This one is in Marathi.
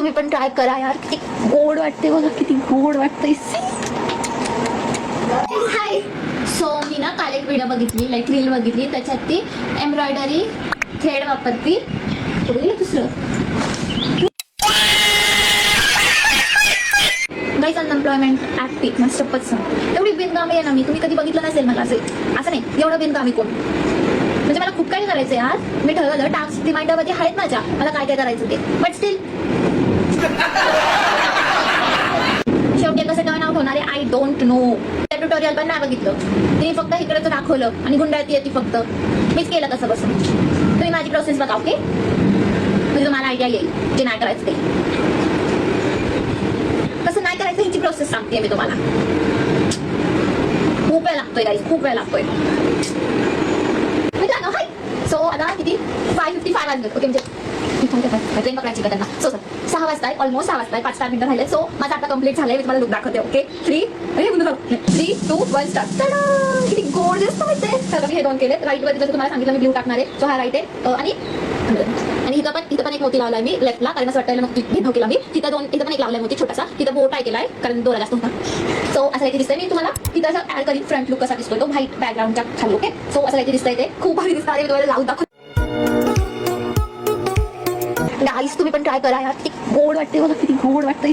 तुम्ही पण ट्राय करा यार, किती गोड वाटते बघा, किती गोड वाटते. हाय, सो मी ना काल एक व्हिडिओ बघितली, लाईक रील बघितली, त्याच्यात ती एम्ब्रॉयडरी थ्रेड वापरती. दुसरं गाईज अनएम्प्लॉयमेंट ऍक्टिव्ह मस्तपच एवढी बिनकामी आहे ना मी, तुम्ही कधी बघितलं नसेल मला. असं नाही एवढं बिनकामी कोण, म्हणजे मला खूप काही करायचं यार. मी ठरवलं टास्क रिमाइंडर मध्ये आहेत माझ्या, मला काय काय करायचं ते, बट स्टील शेवटी कसं टर्न आउट होणार आहे आय डोंट नो. त्या ट्युटोरियल पण नाही बघितलं, तिने फक्त इकडचं दाखवलं आणि गुंडाळती येते फक्त. मीच केलं कसं बसून. तुम्ही माझी प्रोसेस बघा, ओके, म्हणजे तुम्हाला आयडिया येईल जे नाही करायचं ते. कसं नाही करायचं ह्याची प्रोसेस सांगते मी तुम्हाला. खूप वेळ लागतोय गाईज, खूप वेळ लागतोय. हाय, सो आता किती 5:55 वाजले, ओके, म्हणजे ट्रेन पकडायची का त्यांना. सो सर 6 वाजताय, ऑलमोस्ट 6 वाजताय, 5-4 मिनिटं राहिले. सो माझं आता कम्प्लीट झालंय, मी तुम्हाला लुक दाखवते. Okay, 3, 2, 1 start. किती गोड दिसतं माहिती आहे. तर हे दोन केले. राईट वर जसं तुम्हाला सांगितलं मी ब्ल्यू टाकणार आहे, सो हा राईट आहे. आणि इथं पण एक मोती लावलाय मी लेफ्टला, कारण असं वाटायला मग भेदभाव केला मी. इथं पण एक लावलाय मोती छोटासा. तिथं बोट आहे केलाय कारण दोरा जास्त होता. सो असं काहीतरी दिसतंय. मी तुम्हाला तिथं असं ऍड करीन फ्रंट लुक कसा दिसतोय तो व्हाईट बॅकग्राऊंडच्या खाली. ओके, सो असं काहीतरी दिसतंय, ते खूप भारी दिसतं. मी तुम्हाला लावून दाखव. गाईस तुम्ही पण ट्राय करा यार, किती गोड वाटते बघा, किती गोड वाटते.